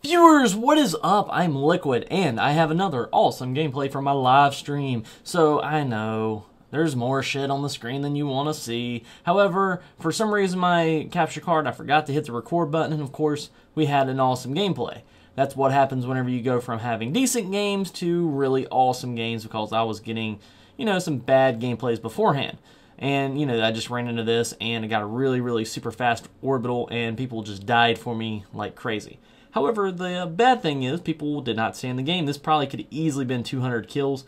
Viewers, what is up? I'm Liquid, and I have another awesome gameplay for my live stream. So, I know, there's more shit on the screen than you want to see. However, for some reason my capture card, I forgot to hit the record button, and of course, we had an awesome gameplay. That's what happens whenever you go from having decent games to really awesome games, because I was getting, some bad gameplays beforehand. And, I just ran into this, and I got a really super fast orbital, and people just died for me like crazy. However, the bad thing is people did not stay in the game. This probably could have easily been 200 kills.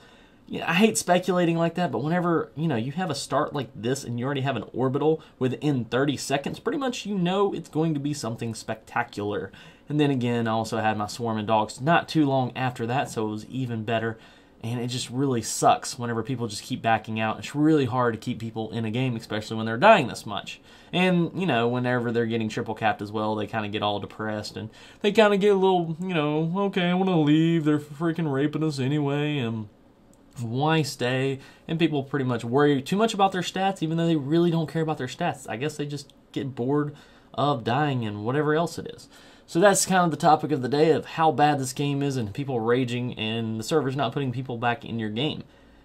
I hate speculating like that, but whenever, you have a start like this and you already have an orbital within 30 seconds, pretty much it's going to be something spectacular. And then again, I also had my swarming dogs not too long after that, so it was even better. And it just really sucks whenever people just keep backing out. It's really hard to keep people in a game, especially when they're dying this much. And, whenever they're getting triple capped as well, they kind of get all depressed. And they kind of get a little, okay, I want to leave. They're freaking raping us anyway. And why stay? And people pretty much worry too much about their stats, even though they really don't care about their stats. I guess they just get bored of dying and whatever else it is. So that's kind of the topic of the day, of how bad this game is and people raging and the server's not putting people back in your game.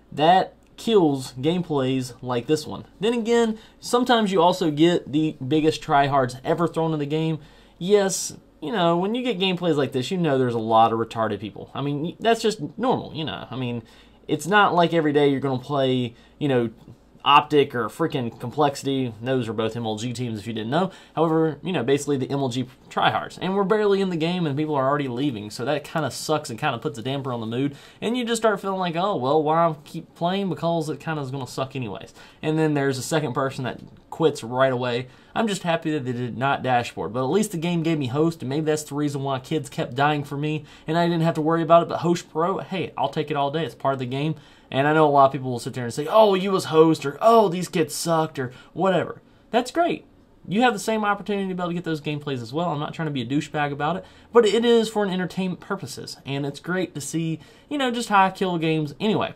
That kills gameplays like this one. Then again, sometimes you also get the biggest tryhards ever thrown in the game. Yes, when you get gameplays like this, there's a lot of retarded people. I mean, that's just normal, I mean, it's not like every day you're going to play, Optic or freaking Complexity. Those are both MLG teams if you didn't know. However, basically the MLG tryhards. And we're barely in the game and people are already leaving. So that kind of sucks and kind of puts a damper on the mood. And you just start feeling like, oh, well, why keep playing? Because it kind of is going to suck anyways. And then there's a second person that quits right away. I'm just happy that they did not dashboard. But at least the game gave me host, and maybe that's the reason why kids kept dying for me. And I didn't have to worry about it. But host pro, hey, I'll take it all day. It's part of the game. And I know a lot of people will sit there and say, oh, you was host, or oh, these kids sucked, or whatever. That's great. You have the same opportunity to be able to get those gameplays as well. I'm not trying to be a douchebag about it, but it is for an entertainment purposes. And it's great to see, just how I kill games anyway.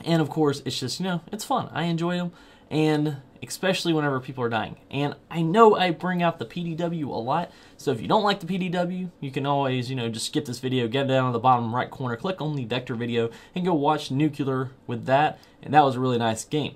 And of course, it's just, it's fun. I enjoy them, and especially whenever people are dying. And I know I bring out the PDW a lot, so if you don't like the PDW, you can always, just skip this video, get down to the bottom right corner, click on the Vector video, and go watch Nuclear with that, and that was a really nice game.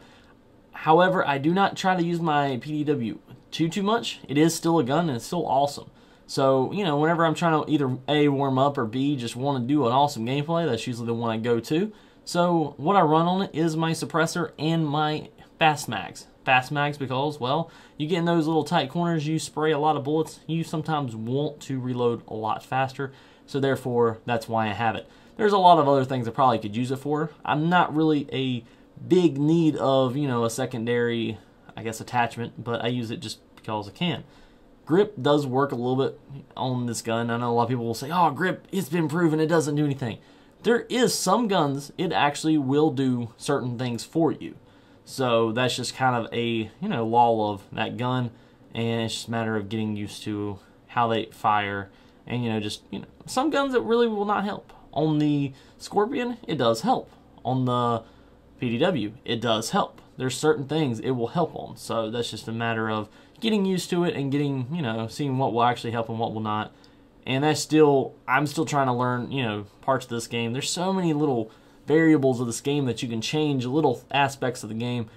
However, I do not try to use my PDW too much. It is still a gun, and it's still awesome. So, whenever I'm trying to either A, warm up, or B, just want to do an awesome gameplay, that's usually the one I go to. So, what I run on it is my suppressor and my fast mags. Fast mags because, well, you get in those little tight corners, you spray a lot of bullets, you sometimes want to reload a lot faster, so therefore, that's why I have it. There's a lot of other things I probably could use it for. I'm not really a big need of, a secondary, I guess, attachment, but I use it just because I can. Grip does work a little bit on this gun. I know a lot of people will say, oh, grip, it's been proven it doesn't do anything. There is some guns, it actually will do certain things for you. So that's just kind of a, law of that gun, and it's just a matter of getting used to how they fire, and, some guns it really will not help. On the Scorpion, it does help. On the PDW, it does help. There's certain things it will help on, so that's just a matter of getting used to it and getting, seeing what will actually help and what will not. And I'm still trying to learn, parts of this game. There's so many little variables of this game that you can change, little aspects of the game,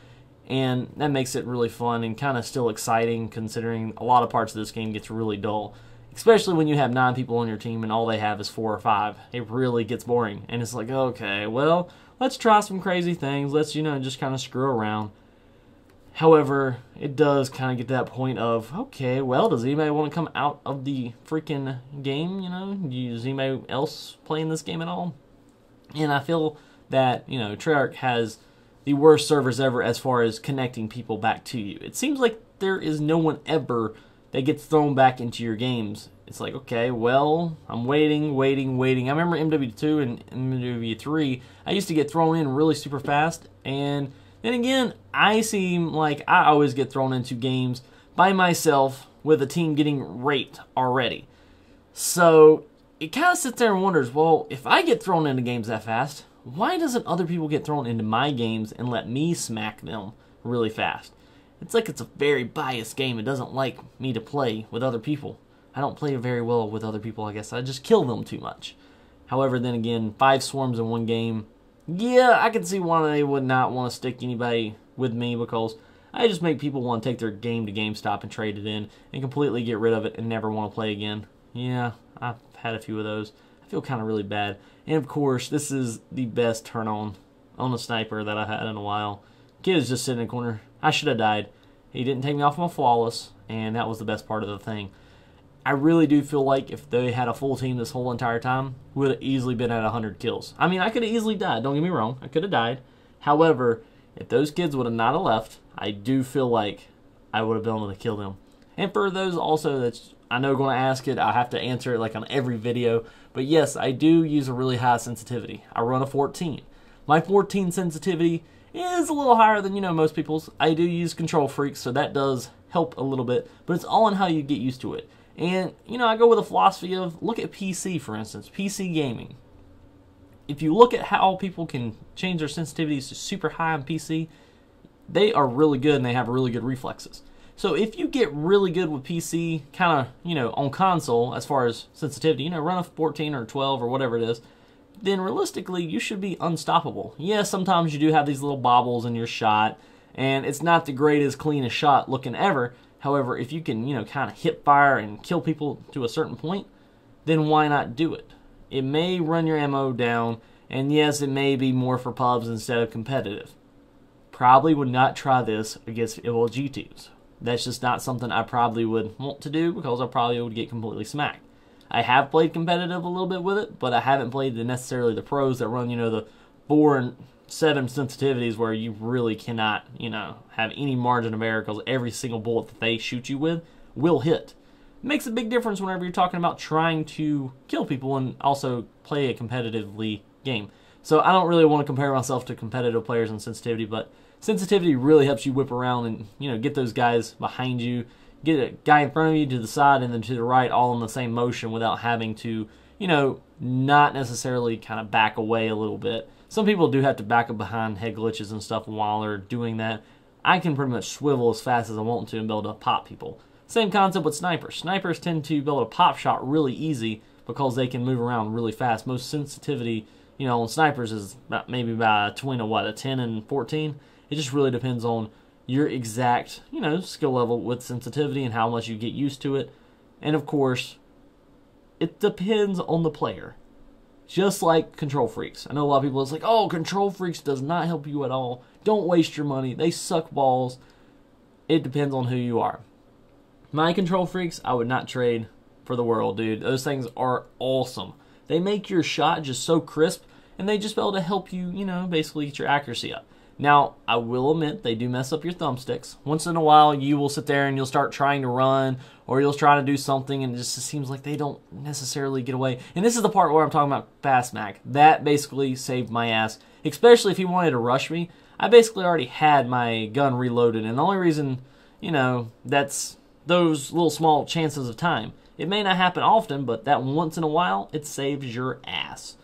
and that makes it really fun and kind of still exciting, considering a lot of parts of this game gets really dull, especially when you have 9 people on your team and all they have is 4 or 5. It really gets boring, and it's like, okay, well, let's try some crazy things, let's just kind of screw around. However, it does kind of get to that point of, okay, well, does anybody want to come out of the freaking game? Does anybody else playing this game at all? And I feel that, Treyarch has the worst servers ever as far as connecting people back to you. It seems like there is no one ever that gets thrown back into your games. It's like, okay, well, I'm waiting. I remember MW2 and MW3, I used to get thrown in really super fast. And then again, I seem like I always get thrown into games by myself with a team getting raped already. So it kind of sits there and wonders, well, if I get thrown into games that fast, why doesn't other people get thrown into my games and let me smack them really fast? It's like it's a very biased game. It doesn't like me to play with other people. I don't play very well with other people, I guess. I just kill them too much. However, then again, 5 swarms in one game, yeah, I can see why they would not want to stick anybody with me, because I just make people want to take their game to GameStop and trade it in and completely get rid of it and never want to play again. Yeah, I've had a few of those. I feel kind of really bad. And of course, this is the best turn on a sniper that I had in a while. Kid is just sitting in the corner. I should have died. He didn't take me off my flawless, and that was the best part of the thing. I really do feel like if they had a full team this whole entire time, we would have easily been at 100 kills. I mean, I could have easily died. Don't get me wrong. I could have died. However, if those kids would have not have left, I do feel like I would have been able to kill them. And for those also that's, I know, going to ask it, I have to answer it like on every video. But yes, I do use a really high sensitivity. I run a 14. My 14 sensitivity is a little higher than, most people's. I do use control freaks, so that does help a little bit. But it's all in how you get used to it. And, I go with a philosophy of, look at PC, for instance, PC gaming. If you look at how people can change their sensitivities to super high on PC, they are really good and they have really good reflexes. So if you get really good with PC, kind of, on console, as far as sensitivity, run a 14 or 12 or whatever it is, then realistically, you should be unstoppable. Yes, sometimes you do have these little bobbles in your shot, and it's not the greatest, cleanest shot looking ever. However, if you can, kind of hip fire and kill people to a certain point, then why not do it? It may run your ammo down, and yes, it may be more for pubs instead of competitive. Probably would not try this against G2s. That's just not something I probably would want to do, because I probably would get completely smacked. I have played competitive a little bit with it, but I haven't played necessarily the pros that run, the 4 and 7 sensitivities where you really cannot, have any margin of error, because every single bullet that they shoot you with will hit. It makes a big difference whenever you're talking about trying to kill people and also play a competitively game. So I don't really want to compare myself to competitive players in sensitivity, but sensitivity really helps you whip around and, get those guys behind you, get a guy in front of you, to the side, and then to the right, all in the same motion without having to, not necessarily kind of back away a little bit. Some people do have to back up behind head glitches and stuff while they're doing that. I can pretty much swivel as fast as I want to and be able to pop people. Same concept with snipers. Snipers tend to be able to pop shot really easy because they can move around really fast. Most sensitivity, on snipers is maybe between a 10 and 14. It just really depends on your exact, skill level with sensitivity and how much you get used to it. And of course, it depends on the player. Just like control freaks. I know a lot of people, it's like, oh, control freaks does not help you at all. Don't waste your money. They suck balls. It depends on who you are. My control freaks, I would not trade for the world, dude. Those things are awesome. They make your shot just so crisp, and they just be able to help you, basically get your accuracy up. Now, I will admit, they do mess up your thumbsticks. Once in a while, you will sit there and you'll start trying to run, or you'll try to do something, and it just seems like they don't necessarily get away. And this is the part where I'm talking about fast mag. That basically saved my ass, especially if he wanted to rush me. I basically already had my gun reloaded, and the only reason, that's those little small chances of time. It may not happen often, but that once in a while, it saves your ass.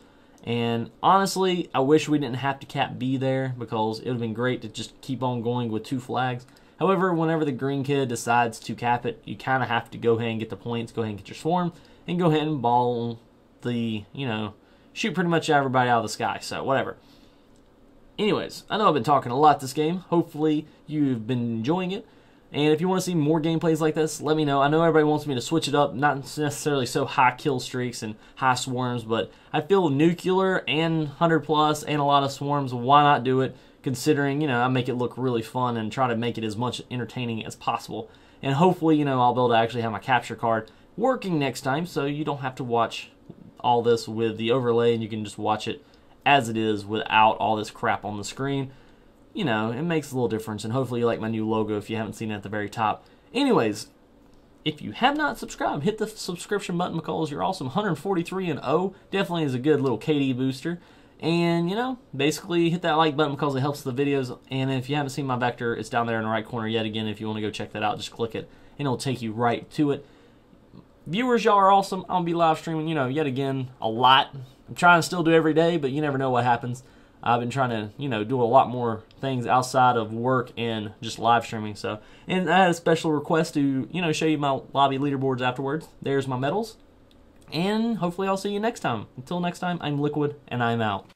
And honestly, I wish we didn't have to cap B there, because it would have been great to just keep on going with 2 flags. However, whenever the green kid decides to cap it, you kind of have to go ahead and get the points, go ahead and get your swarm, and go ahead and ball the, shoot pretty much everybody out of the sky. So, whatever. Anyways, I know I've been talking a lot this game. Hopefully, you've been enjoying it. And if you want to see more gameplays like this, let me know. I know everybody wants me to switch it up, not necessarily so high kill streaks and high swarms, but I feel nuclear and 100 plus and a lot of swarms, why not do it, considering, I make it look really fun and try to make it as much entertaining as possible. And hopefully, I'll be able to actually have my capture card working next time, so you don't have to watch all this with the overlay, and you can just watch it as it is without all this crap on the screen. It makes a little difference, and hopefully you like my new logo if you haven't seen it at the very top. Anyways, if you have not subscribed, hit the subscription button, because you're awesome. 143 and 0 definitely is a good little KD booster. And, basically hit that like button because it helps the videos. And if you haven't seen my vector, it's down there in the right corner yet again. If you want to go check that out, just click it, and it'll take you right to it. Viewers, y'all are awesome. I'll be live streaming, yet again, a lot. I'm trying to still do every day, but you never know what happens. I've been trying to, do a lot more things outside of work and just live streaming. So, and I had a special request to, show you my lobby leaderboards afterwards. There's my medals. And hopefully I'll see you next time. Until next time, I'm Liquid, and I'm out.